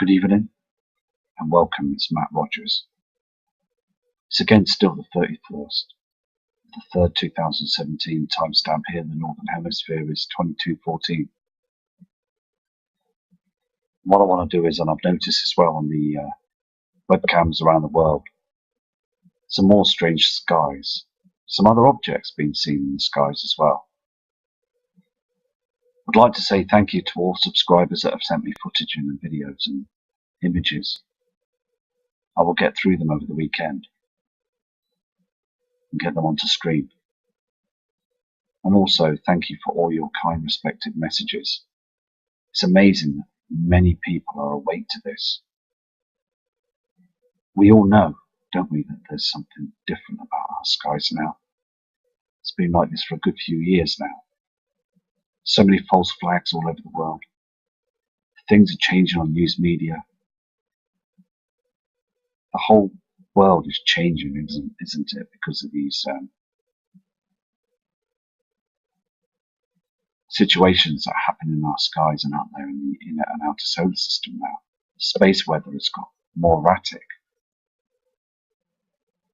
Good evening and welcome, it's Matt Rogers. It's again still the 31st, the 3rd 2017, timestamp here in the Northern Hemisphere is 22:14. What I want to do is, and I've noticed as well on the webcams around the world, some more strange skies, some other objects being seen in the skies as well. I'd like to say thank you to all subscribers that have sent me footage and videos and images. I will get through them over the weekend and get them onto screen. And also thank you for all your kind, respected messages. It's amazing that many people are awake to this. We all know, don't we, that there's something different about our skies now. It's been like this for a good few years now. So many false flags all over the world. Things are changing on news media. The whole world is changing, isn't it, because of these situations that happen in our skies and out there in the outer solar system now. Space weather has got more erratic.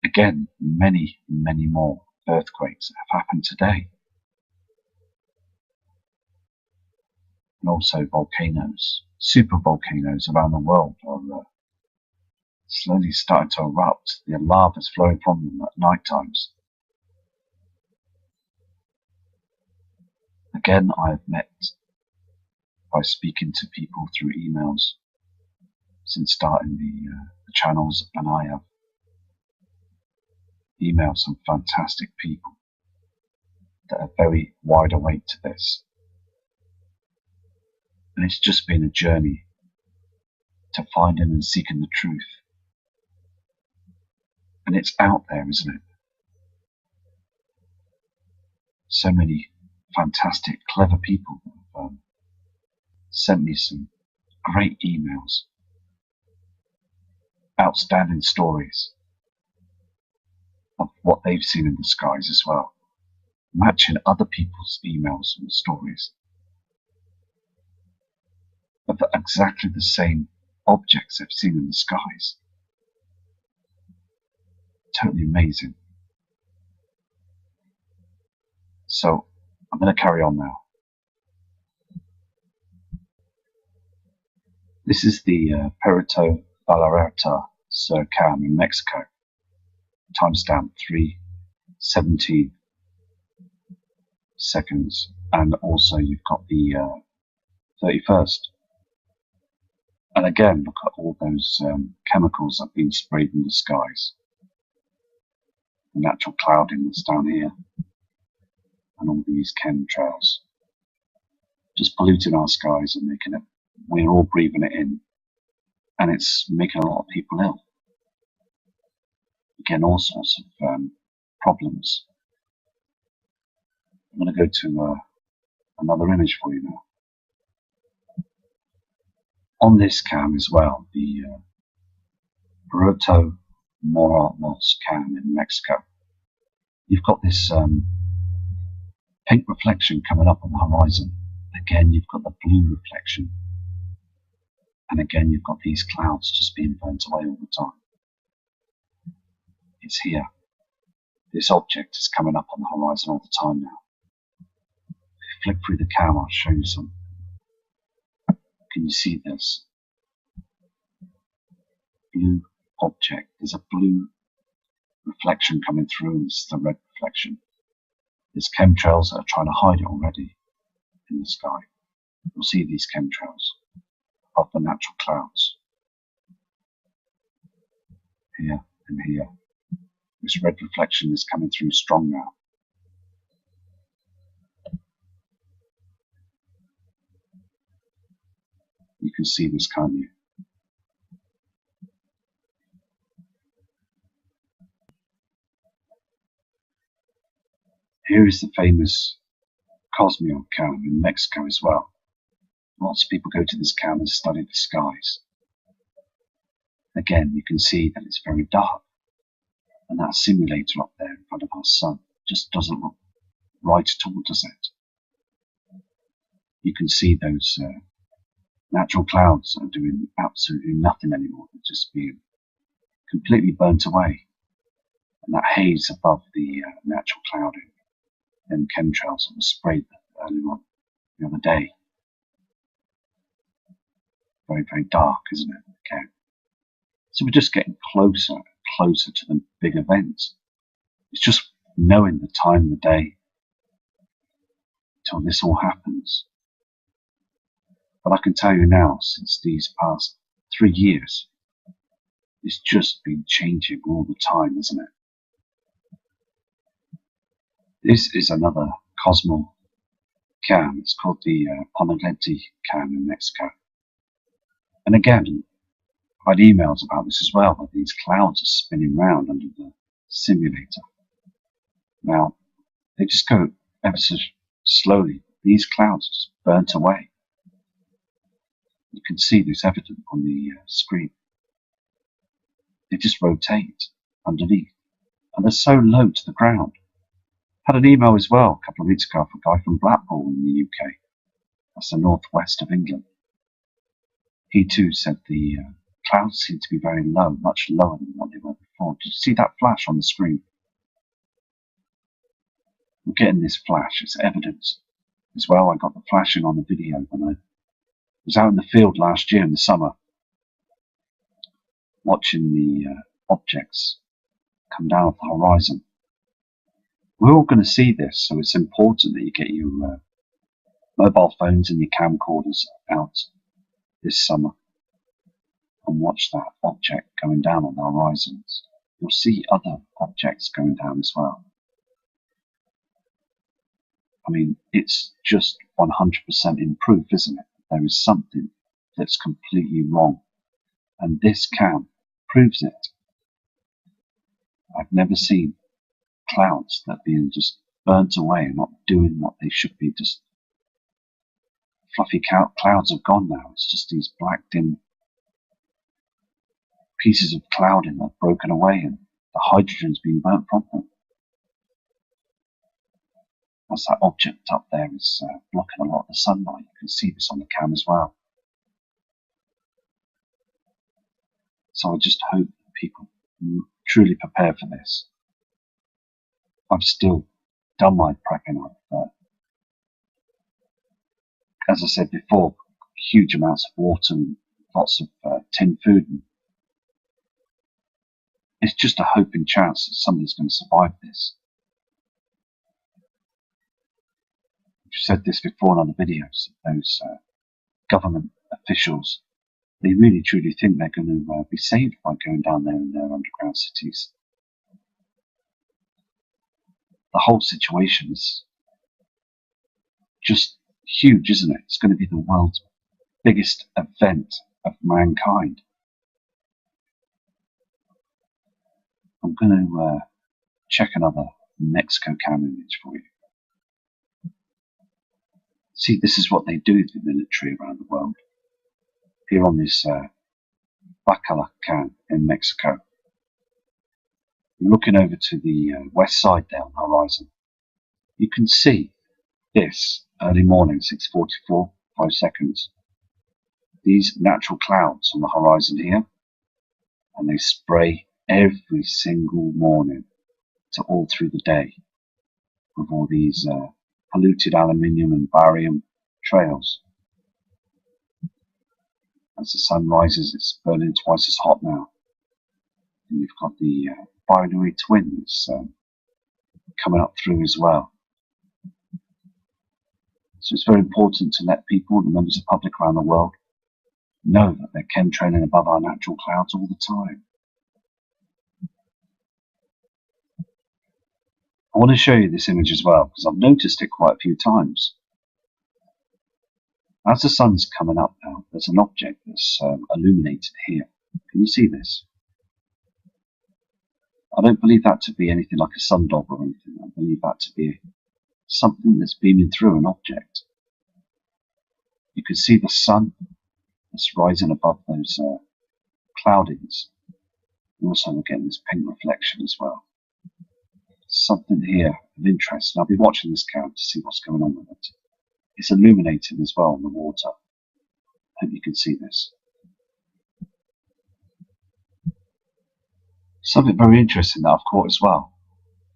Again, many more earthquakes have happened today. And also volcanoes, super volcanoes around the world are slowly starting to erupt. The lava is flowing from them at night times. Again, I have met by speaking to people through emails since starting the channels, and I have emailed some fantastic people that are very wide awake to this. And it's just been a journey to finding and seeking the truth. And it's out there, isn't it? So many fantastic, clever people have sent me some great emails, outstanding stories of what they've seen in the skies as well, matching other people's emails and stories of exactly the same objects they've seen in the skies. Totally amazing. So I'm going to carry on now. This is the Puerto Vallarta Cam in Mexico. Timestamp 3:17 seconds, and also you've got the 31st. And again, look at all those chemicals that have been sprayed in the skies. The natural clouding that's down here, and all these chemtrails, just polluting our skies and making it, we're all breathing it in, and it's making a lot of people ill. Again, all sorts of problems. I'm going to go to another image for you now. On this cam as well, the Puerto Morelos cam in Mexico, you've got this pink reflection coming up on the horizon. Again, you've got the blue reflection. And again, you've got these clouds just being burnt away all the time. It's here. This object is coming up on the horizon all the time now. If you flick through the cam, I'll show you some. Can you see this? Blue object. There's a blue reflection coming through, and this is the red reflection. There's chemtrails that are trying to hide it already in the sky. You'll see these chemtrails above the natural clouds. Here and here. This red reflection is coming through strong now. You can see this, can't you? Here is the famous Cosmo cam in Mexico as well. Lots of people go to this cam and study the skies. Again, you can see that it's very dark. And that simulator up there in front of our sun just doesn't look right at all, does it? You can see those Natural clouds are doing absolutely nothing anymore. They're just being completely burnt away. And that haze above the natural clouding and chemtrails that were sprayed earlier on the other day. Very, very dark, isn't it? Okay. So we're just getting closer and closer to the big events. It's just knowing the time of the day till this all happens. But I can tell you now, since these past 3 years, it's just been changing all the time, isn't it? This is another Cosmo cam. It's called the Ponagenti cam in Mexico. And again, I've had emails about this as well, that these clouds are spinning round under the simulator. Now, they just go ever so slowly. These clouds just burnt away. You can see this evident on the screen. They just rotate underneath, and they're so low to the ground. Had an email as well a couple of weeks ago from a guy from Blackpool in the UK. That's the northwest of England. He too said the clouds seem to be very low, much lower than what they were before. Did you see that flash on the screen? We're getting this flash, it's evidence. As well, I got the flashing on the video when I was out in the field last year in the summer, watching the objects come down off the horizon. We're all going to see this, so it's important that you get your mobile phones and your camcorders out this summer and watch that object going down on the horizons. You'll see other objects going down as well. I mean, it's just 100% in proof, isn't it? There is something that's completely wrong. And this cam proves it. I've never seen clouds that are being just burnt away and not doing what they should be. Just fluffy clouds have gone now. It's just these black dim pieces of clouding that have broken away and the hydrogen's been burnt from them. As that object up there is blocking a lot of the sunlight. You can see this on the cam as well. So I just hope that people truly prepare for this. I've still done my prepping. As I said before, huge amounts of water and lots of tinned food. And it's just a hope and chance that somebody's going to survive this. I've said this before in other videos. Those government officials, they really truly think they're going to be saved by going down there in their underground cities. The whole situation is just huge, isn't it? It's going to be the world's biggest event of mankind. I'm going to check another Mexico cam image for you. See, this is what they do to the military around the world. Here on this Bacala cam in Mexico. You're looking over to the west side there on the horizon. You can see this early morning, 6:44, 5 seconds. These natural clouds on the horizon here, and they spray every single morning to all through the day with all these polluted aluminium and barium trails. As the sun rises, it's burning twice as hot now. And you've got the binary twin that's coming up through as well. So it's very important to let people, the members of the public around the world, know that they're chemtrailing above our natural clouds all the time. I want to show you this image as well, because I've noticed it quite a few times. As the sun's coming up now, there's an object that's illuminated here. Can you see this? I don't believe that to be anything like a sundog or anything. I believe that to be something that's beaming through an object. You can see the sun that's rising above those cloudings. You also will get this pink reflection as well. Something here of interest, and I'll be watching this cam to see what's going on with it. It's illuminating as well in the water, Hope you can see this. Something very interesting that I've caught as well.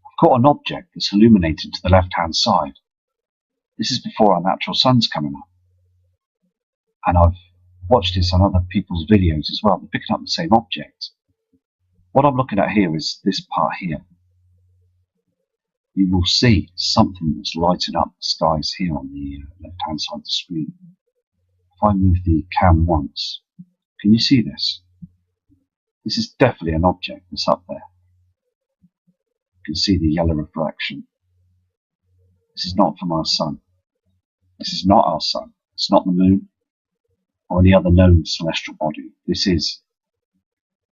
I've caught an object that's illuminated to the left-hand side. This is before our natural sun's coming up. And I've watched this on other people's videos as well. They're picking up the same object. What I'm looking at here is this part here. You will see something that's lighting up the skies here on the left-hand side of the screen. If I move the cam once, can you see this? This is definitely an object that's up there. You can see the yellow reflection. This is not from our sun. This is not our sun. It's not the moon or any other known celestial body. This is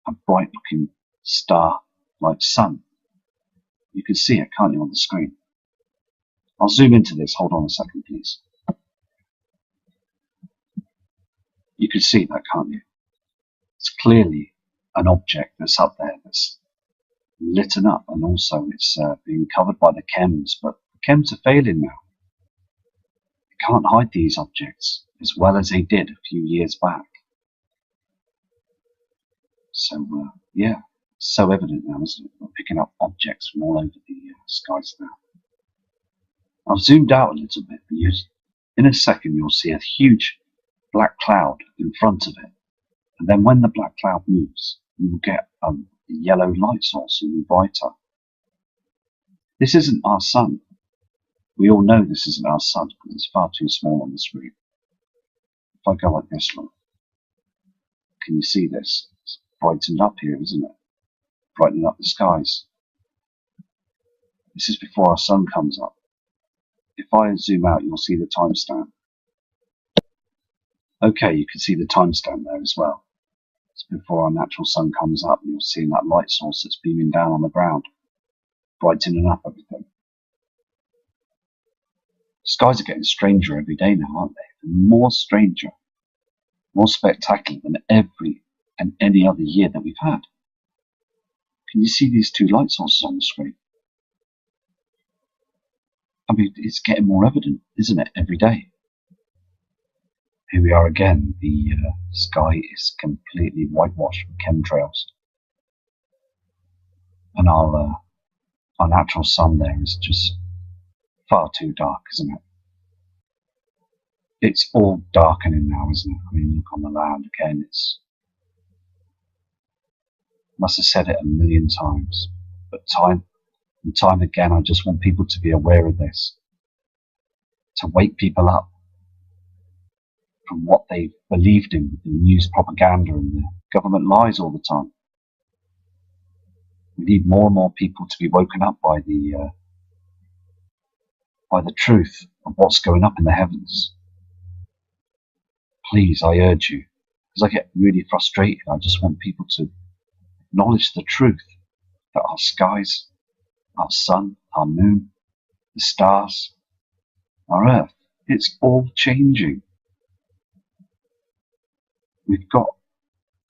a bright looking star like sun. You can see it, can't you, on the screen? I'll zoom into this. Hold on a second, please. You can see that, can't you? It's clearly an object that's up there that's lit up, and also it's being covered by the chems, but the chems are failing now. You can't hide these objects as well as they did a few years back. So, yeah, it's so evident now, isn't it? We're picking up objects from all over the skies now. I've zoomed out a little bit, but in a second you'll see a huge black cloud in front of it. And then when the black cloud moves, you will get a yellow light source even brighter. This isn't our sun. We all know this isn't our sun because it's far too small on the screen. If I go like this, look, can you see this? It's brightened up here, isn't it? Brightening up the skies. This is before our sun comes up. If I zoom out, you'll see the timestamp. Okay, you can see the timestamp there as well. It's before our natural sun comes up, and you're seeing that light source that's beaming down on the ground, brightening up everything. Skies are getting stranger every day now, aren't they? More stranger, more spectacular than every and any other year that we've had. Can you see these two light sources on the screen? I mean, it's getting more evident, isn't it, every day? Here we are again. The sky is completely whitewashed with chemtrails. And our natural sun there is just far too dark, isn't it? It's all darkening now, isn't it? I mean, look on the land again. Must have said it a million times, but time and time again, I just want people to be aware of this, to wake people up from what they've believed in with the news propaganda and the government lies all the time. We need more and more people to be woken up by the truth of what's going up in the heavens. Please, I urge you, because I get really frustrated. I just want people to acknowledge the truth that our skies, our sun, our moon, the stars, our earth, it's all changing. We've got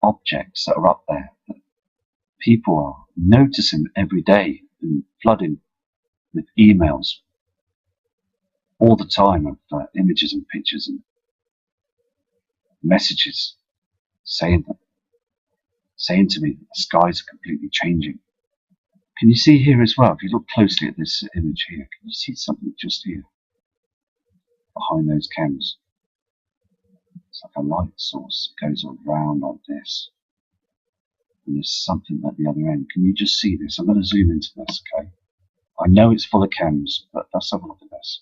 objects that are up there that people are noticing every day and flooding with emails all the time of images and pictures and messages saying to me that the skies are completely changing. Can you see here as well? If you look closely at this image here, can you see something just here behind those chems? It's like a light source that goes around like this. And there's something at the other end. Can you just see this? I'm going to zoom into this, okay? I know it's full of chems, but let's have a look at this.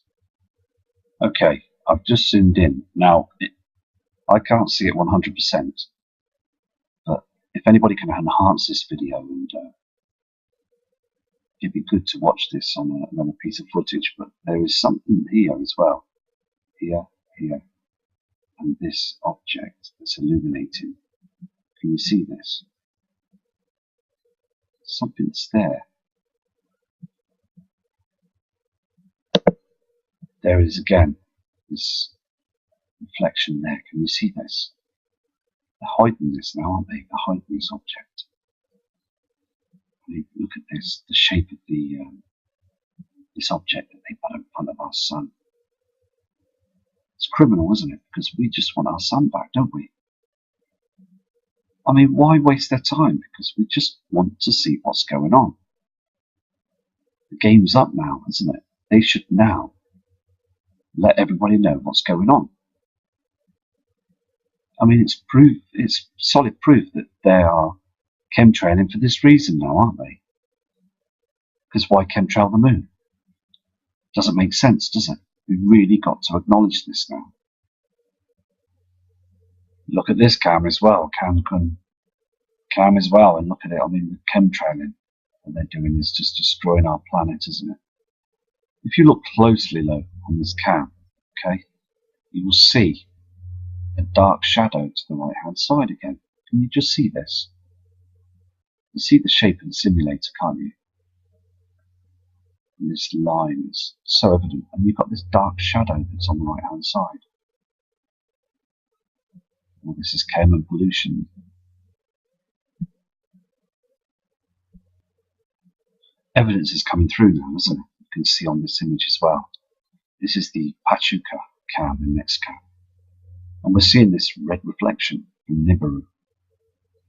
Okay, I've just zoomed in. Now, I can't see it 100%, but if anybody can enhance this video, and it'd be good to watch this on another piece of footage, but there is something here as well. Here, and this object that's illuminating. Can you see this? Something's there. There is again this reflection there. Can you see this? They're hiding this now, aren't they? They're hiding this object. I mean, look at this, the shape of this object that they put in front of our sun. It's criminal, isn't it? Because we just want our sun back, don't we? I mean, why waste their time? Because we just want to see what's going on. The game's up now, isn't it? They should now let everybody know what's going on. I mean, it's solid proof that they are chemtrailing for this reason now, aren't they? Because why chemtrail the moon? Doesn't make sense, does it? We've really got to acknowledge this now. Look at this cam as well. Cam as well, and look at it. I mean, the chemtrailing that they're doing is just destroying our planet, isn't it? If you look closely, though, on this cam, okay, you will see a dark shadow to the right-hand side again. Can you just see this? You see the shape in the simulator, can't you? And this line is so evident, and you've got this dark shadow that's on the right-hand side. Well, this is chem and pollution. Evidence is coming through now, isn't it? You can see on this image as well. This is the Pachuca cam, the next cam. And we're seeing this red reflection from Nibiru.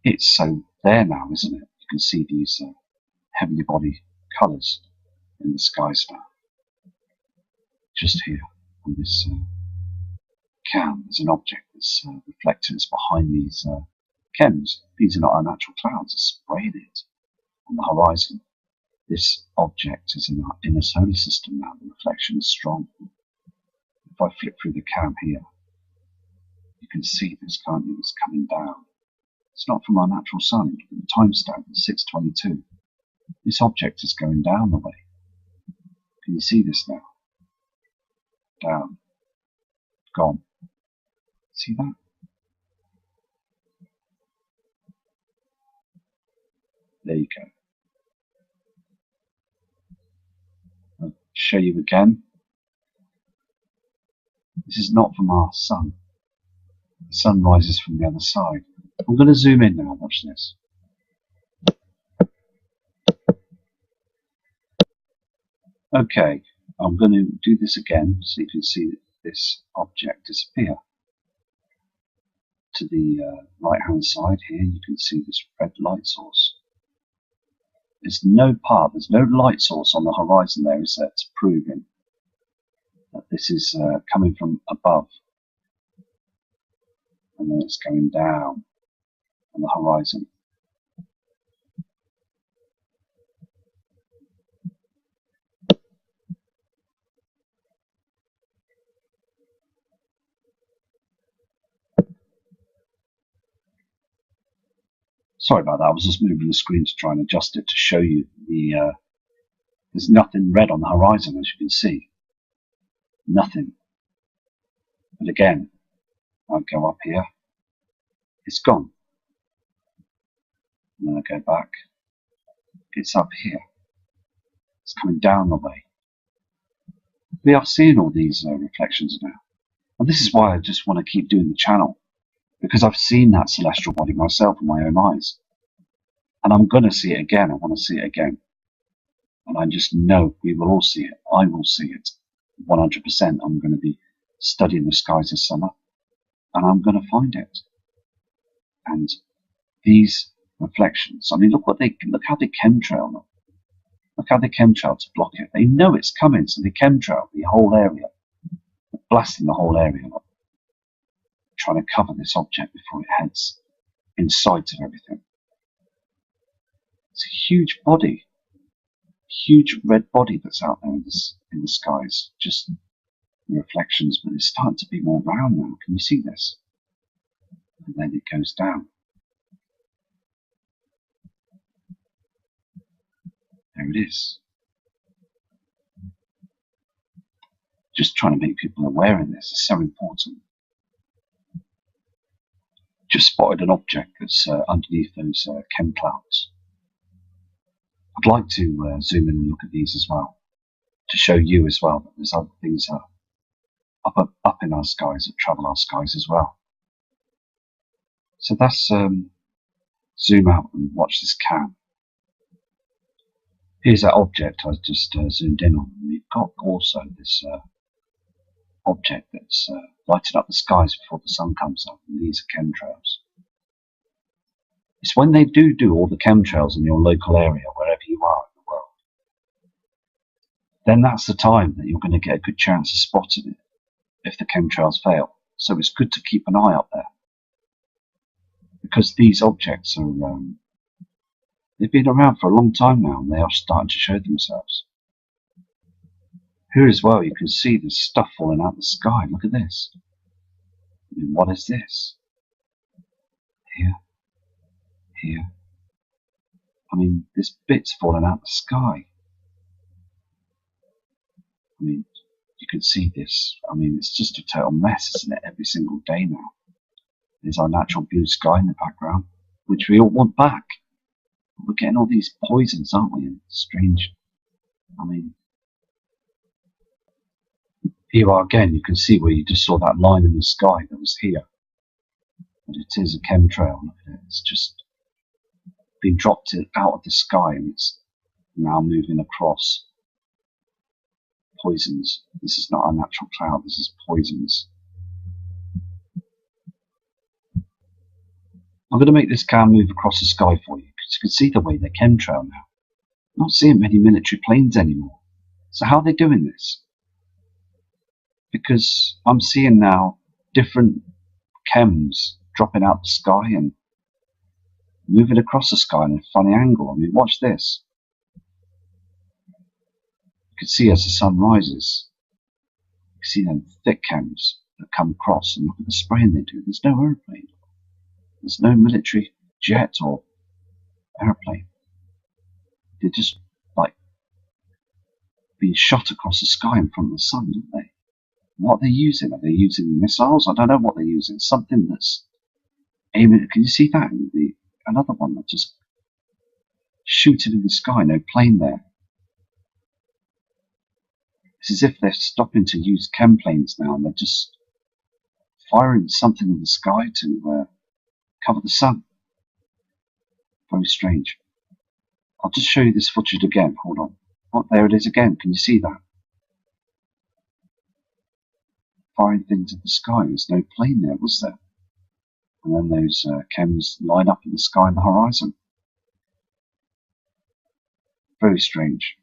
It's so there now, isn't it? You can see these heavenly body colours in the skies now. Just here on this cam, there's an object that's reflected. It's behind these chems. These are not our natural clouds. It's spraying it on the horizon. This object is in our inner solar system now. The reflection is strong. If I flip through the cam here, you can see this, can't you? It's coming down. It's not from our natural sun. The timestamp is 6:22. This object is going down the way. Can you see this now? Down. Gone. See that? There you go. I'll show you again. This is not from our sun. The sun rises from the other side. I'm going to zoom in now. Watch this. Okay, I'm going to do this again so you can see this object disappear. To the right hand side here, you can see this red light source. There's no light source on the horizon there, is there, to proving that this is coming from above. And then it's going down on the horizon. Sorry about that, I was just moving the screen to try and adjust it to show you the there's nothing red on the horizon, as you can see. Nothing. But again, I'll go up here. It's gone. And then I go back. It's up here. It's coming down the way. We are seeing all these reflections now. And this is why I just want to keep doing the channel. Because I've seen that celestial body myself with my own eyes. And I'm going to see it again. I want to see it again. And I just know we will all see it. I will see it. 100%. I'm going to be studying the skies this summer. And I'm going to find it. And these reflections, I mean, look how they chemtrail them. Look how they chemtrail to block it. They know it's coming, so they chemtrail the whole area. They're blasting the whole area up. Trying to cover this object before it heads in sight of everything. It's a huge body. Huge red body that's out there in the skies. Just reflections, but it's starting to be more round now. Can you see this? And then it goes down. There it is. Just trying to make people aware of this is so important. Just spotted an object that's underneath those chem clouds. I'd like to zoom in and look at these as well, to show you as well that there's other things up in our skies that travel our skies as well. So that's zoom out and watch this cam. Here's that object I just zoomed in on. We've got also this object that's lighting up the skies before the sun comes up, and these are chemtrails. It's when they do all the chemtrails in your local area, wherever you are in the world, then that's the time that you're going to get a good chance of spotting it if the chemtrails fail. So it's good to keep an eye out there, because these objects are they've been around for a long time now, and they are starting to show themselves. Here as well, you can see there's stuff falling out of the sky. Look at this. I mean, what is this? Here. I mean, there's bits falling out of the sky. I mean, you can see this. I mean, it's just a total mess, isn't it? Every single day now. There's our natural blue sky in the background, which we all want back. We're getting all these poisons, aren't we? And strange. I mean, here are again, you can see where you just saw that line in the sky that was here. But it is a chemtrail. Look at it. It's just been dropped out of the sky, and it's now moving across. Poisons. This is not a natural cloud, this is poisons. I'm going to make this cam move across the sky for you, because you can see the way they chemtrail now. I'm not seeing many military planes anymore. So how are they doing this? Because I'm seeing now different chems dropping out the sky and moving across the sky in a funny angle. I mean, watch this. You can see as the sun rises, you can see them thick chems that come across, and look at the spraying they do. There's no airplane. There's no military jet or airplane. They're just like being shot across the sky in front of the sun, aren't they? What are they using? Are they using missiles? I don't know what they're using. Something that's aiming. Can you see that? Another one that just shooting in the sky. No plane there. It's as if they're stopping to use chem planes now, and they're just firing something in the sky to cover the sun. Very strange. I'll just show you this footage again. Hold on. Oh, there it is again. Can you see that? Firing things in the sky. There's no plane there, was there? And then those chems line up in the sky on the horizon. Very strange.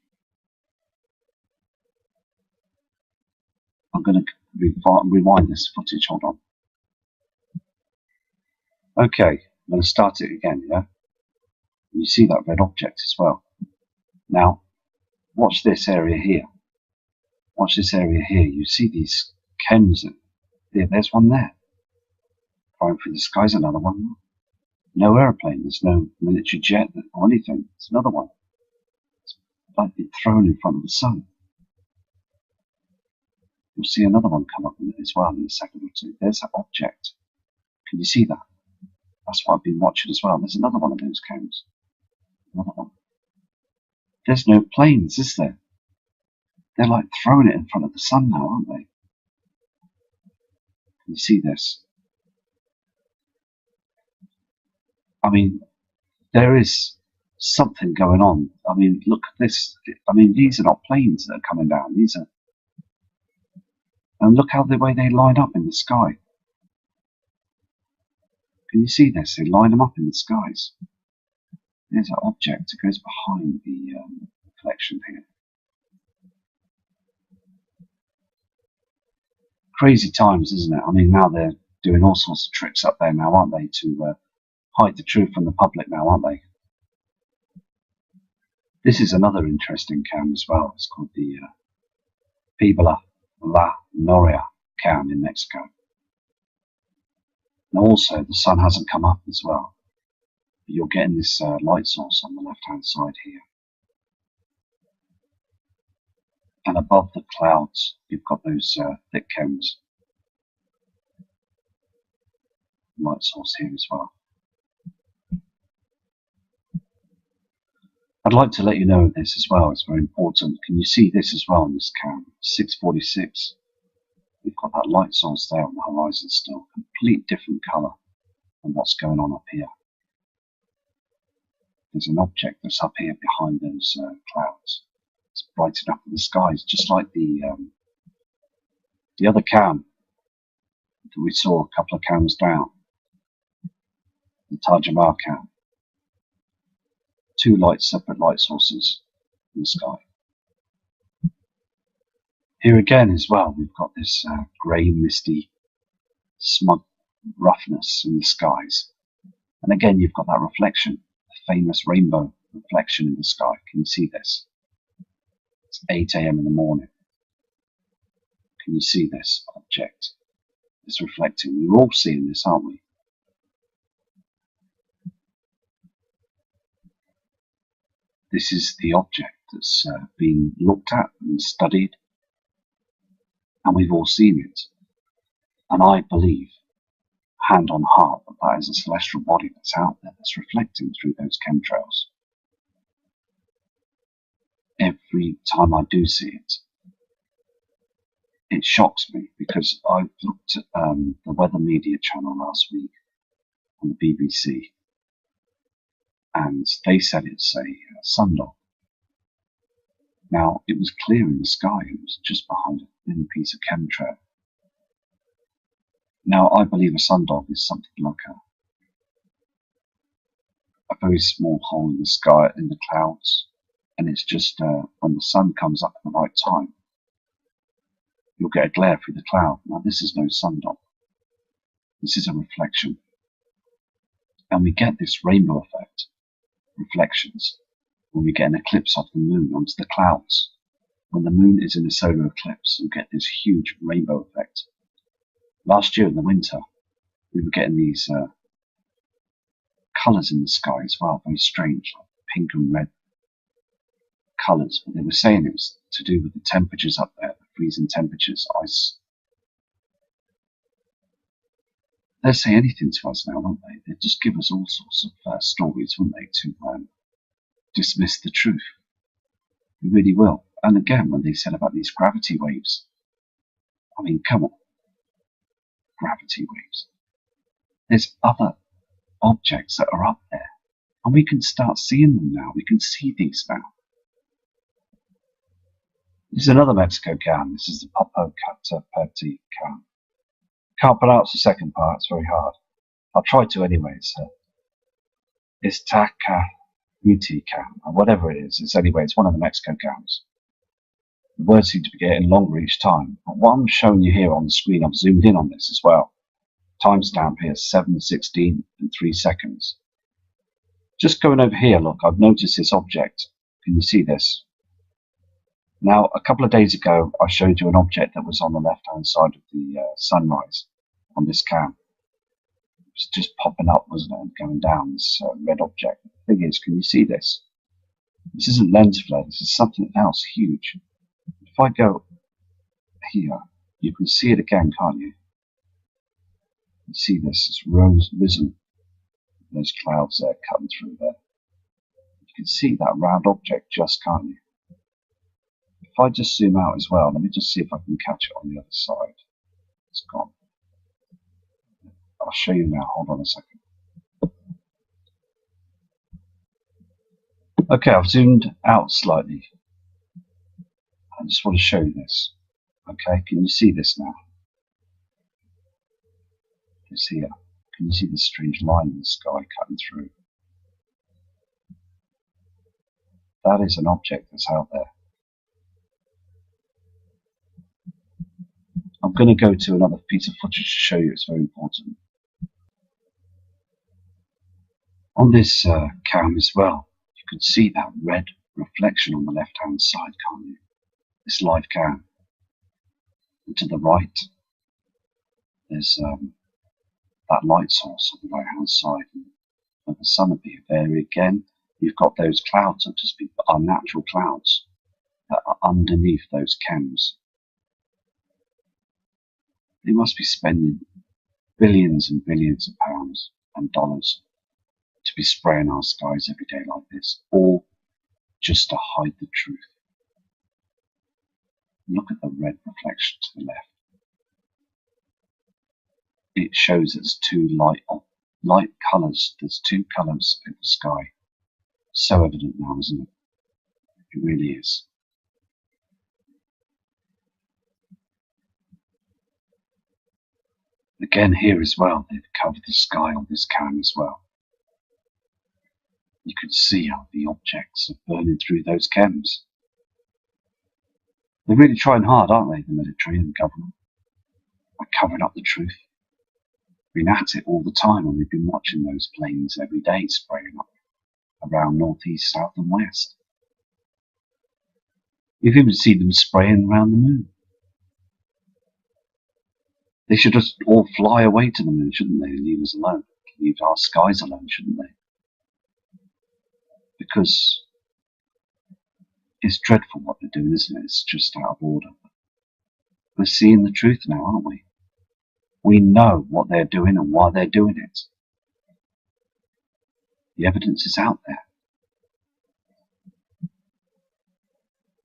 I'm going to rewind this footage. Hold on. Okay, I'm going to start it again, yeah? You see that red object as well. Now, watch this area here. Watch this area here. You see these chems. There's one there. Firing through the sky's another one. No airplane. There's no military jet or anything. It's another one. It's like being thrown in front of the sun. You'll see another one come up in it as well in a second or two. There's that object. Can you see that? That's what I've been watching as well. There's another one of those chems. Another one. There's no planes, is there? They're like throwing it in front of the sun now, aren't they? Can you see this? I mean, there is something going on. I mean, look at this. I mean, these are not planes that are coming down. These are... And look how the way they line up in the sky. Can you see this? They line them up in the skies. There's an object that goes behind the collection here. Crazy times, isn't it? I mean, now they're doing all sorts of tricks up there now, aren't they, to hide the truth from the public now, aren't they? This is another interesting cam as well. It's called the Puebla La Noria cam in Mexico. And also, the sun hasn't come up as well. But you're getting this light source on the left-hand side here. And above the clouds, you've got those thick chems. Light source here as well. I'd like to let you know this as well. It's very important. Can you see this as well in this cam? 646. We've got that light source there on the horizon still. Complete different colour than what's going on up here. There's an object that's up here behind those clouds. It's brightened up in the skies, just like the other cam that we saw a couple of cams down, the Taj Mahal cam, two separate light sources in the sky. Here again as well, we've got this grey, misty, smug roughness in the skies. And again, you've got that reflection, the famous rainbow reflection in the sky. Can you see this? It's 8 a.m. in the morning. Can you see this object? It's reflecting. We're all seeing this, aren't we? This is the object that's been looked at and studied, and we've all seen it. And I believe, hand on heart, that that is a celestial body that's out there, that's reflecting through those chemtrails. Every time I do see it, it shocks me, because I looked at the weather media channel last week on the BBC, and they said it's a sundial. Now, it was clear in the sky, it was just behind a thin piece of chemtrail. Now, I believe a sundial is something like a very small hole in the sky, in the clouds, and it's just when the sun comes up at the right time, you'll get a glare through the cloud. Now, this is no sundial. This is a reflection. And we get this rainbow effect, reflections, when we get an eclipse of the moon onto the clouds. When the moon is in a solar eclipse, you get this huge rainbow effect. Last year in the winter, we were getting these colours in the sky as well, very strange, like pink and red colours. But they were saying it was to do with the temperatures up there, the freezing temperatures, ice. They'll say anything to us now, won't they? They'll just give us all sorts of stories, won't they, to dismiss the truth. They really will. And again, when they said about these gravity waves, I mean, come on. Gravity waves. There's other objects that are up there, and we can start seeing them now. We can see these now. This is another Mexico cam. This is the Popocatépetl cam. Can't pronounce the second part. It's very hard. I'll try to anyway. It's Tacahuti cam, or whatever it is. It's one of the Mexico cams. The words seem to be getting longer each time. But what I'm showing you here on the screen, I've zoomed in on this as well. Timestamp here, 7:16 and 3 seconds. Just going over here, look, I've noticed this object. Can you see this? Now, a couple of days ago, I showed you an object that was on the left-hand side of the sunrise on this cam. It was just popping up, wasn't it, and going down, this red object. The thing is, can you see this? This isn't lens flare, this is something else huge. If I go here, you can see it again, can't you? You see this, it's risen. Those clouds there cutting through there. You can see that round object just, can't you? If I just zoom out as well, let me just see if I can catch it on the other side. It's gone. I'll show you now, hold on a second. Okay, I've zoomed out slightly. I just want to show you this. Okay, can you see this now? It's here. Can you see this strange line in the sky cutting through? That is an object that's out there. I'm going to go to another piece of footage to show you. It's very important. On this cam as well, you can see that red reflection on the left-hand side, can't you? This live cam. And to the right, there's that light source on the right-hand side where the sun will be. There again, you've got those clouds that just are natural clouds that are underneath those cams. They must be spending billions and billions of pounds and dollars to be spraying our skies every day like this, all just to hide the truth. Look at the red reflection to the left. It shows there's two light colours. There's two colours in the sky. So evident now, isn't it? It really is. Again, here as well, they've covered the sky on this cam as well. You can see how the objects are burning through those chems. They're really trying hard, aren't they, the military and the government, by covering up the truth. Been at it all the time, and we've been watching those planes every day spraying up around northeast, south and west. We've even seen them spraying around the moon. They should just all fly away to the moon, shouldn't they, and leave us alone? Leave our skies alone, shouldn't they? Because it's dreadful what they're doing, isn't it? It's just out of order. We're seeing the truth now, aren't we? We know what they're doing and why they're doing it. The evidence is out there.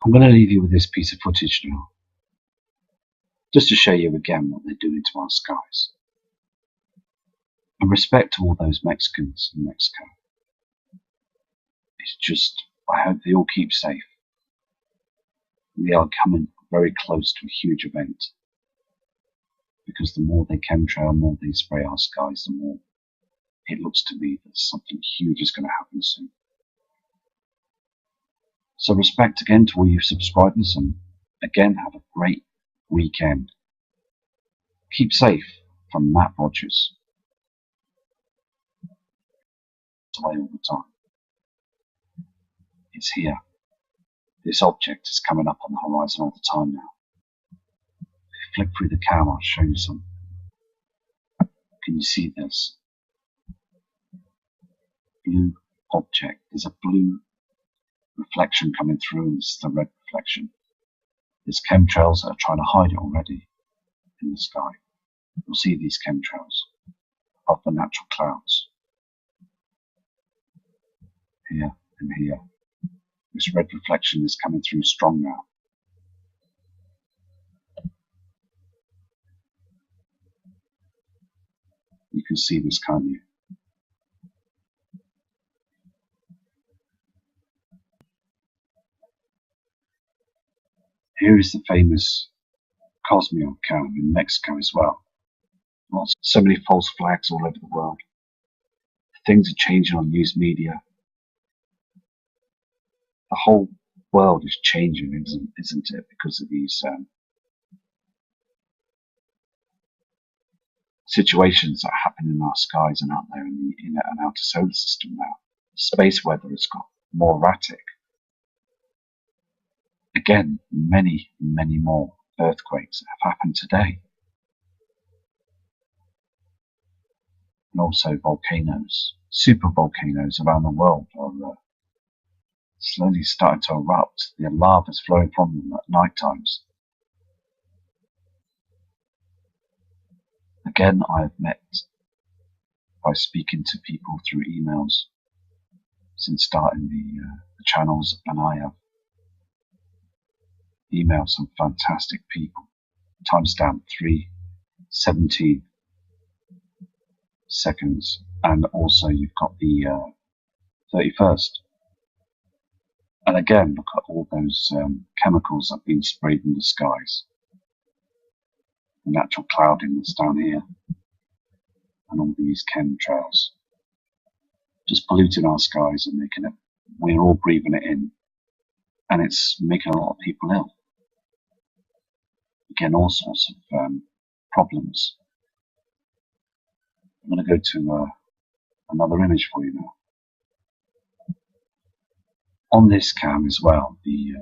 I'm going to leave you with this piece of footage now, just to show you again what they're doing to our skies. And respect to all those Mexicans in Mexico. It's just, I hope they all keep safe. We are coming very close to a huge event, because the more they chemtrail, the more they spray our skies, the more it looks to me that something huge is going to happen soon. So respect again to all you subscribers, and again have a great weekend. Keep safe from Matt Rogers. Away all the time. It's here. This object is coming up on the horizon all the time now. Flick through the cam, I'll show you some. Can you see this? Blue object. There's a blue reflection coming through, and this is the red reflection. There's chemtrails that are trying to hide it already in the sky. You'll see these chemtrails above the natural clouds. Here and here. This red reflection is coming through strong now. You can see this, can't you? Here is the famous Cosmio cam in Mexico as well. So many false flags all over the world. Things are changing on news media. The whole world is changing, isn't it, because of these situations that happen in our skies and out there in an outer solar system now. Space weather has got more erratic. Again, many, many more earthquakes have happened today. And also volcanoes, super volcanoes around the world are slowly starting to erupt. The lava is flowing from them at night times. Again, I have met by speaking to people through emails since starting the channels, and I have emailed some fantastic people. Timestamp 3:17 seconds, and also you've got the 31st. And again, look at all those chemicals that have been sprayed in the skies. The natural clouding that's down here, and all these chemtrails, just polluting our skies and making it, we're all breathing it in, and it's making a lot of people ill. Again, all sorts of problems. I'm going to go to another image for you now. On this cam as well, the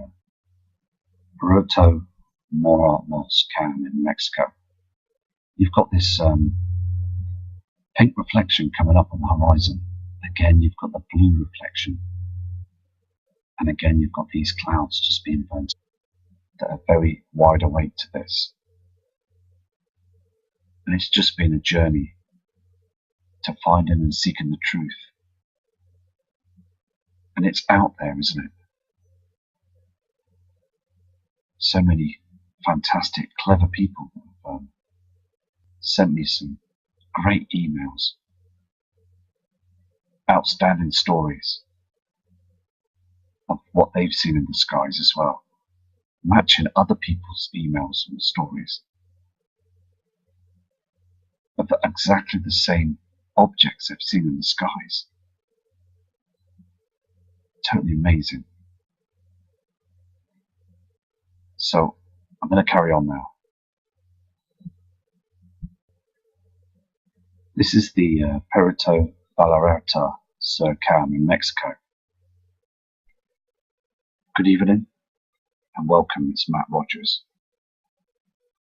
Puerto Morelos cam in Mexico, you've got this pink reflection coming up on the horizon. Again, you've got the blue reflection. And again, you've got these clouds just being burnt that are very wide awake to this. And it's just been a journey to finding and seeking the truth. And it's out there, isn't it? So many fantastic, clever people have sent me some great emails, outstanding stories of what they've seen in the skies as well, matching other people's emails and stories. of exactly the same objects they've seen in the skies. Totally amazing. So I'm going to carry on now. This is the Perito Vallarta Surcam in Mexico. Good evening and welcome, it's Matt Rogers.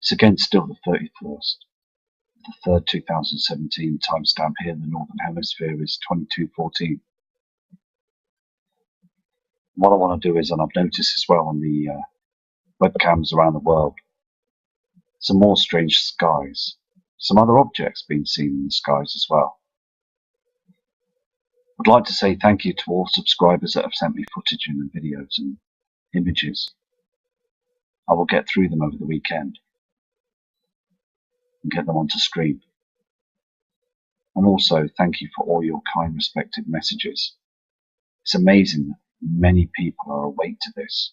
It's again still the 31st, the 3rd 2017, timestamp here in the Northern Hemisphere is 22:14. What I want to do is, and I've noticed as well on the webcams around the world, some more strange skies, some other objects being seen in the skies as well. I'd like to say thank you to all subscribers that have sent me footage and videos and images. I will get through them over the weekend and get them onto screen. And also thank you for all your kind respected messages. It's amazing that many people are awake to this.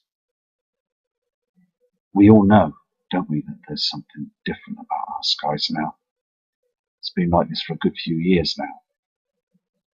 We all know, don't we, that there's something different about our skies now. It's been like this for a good few years now.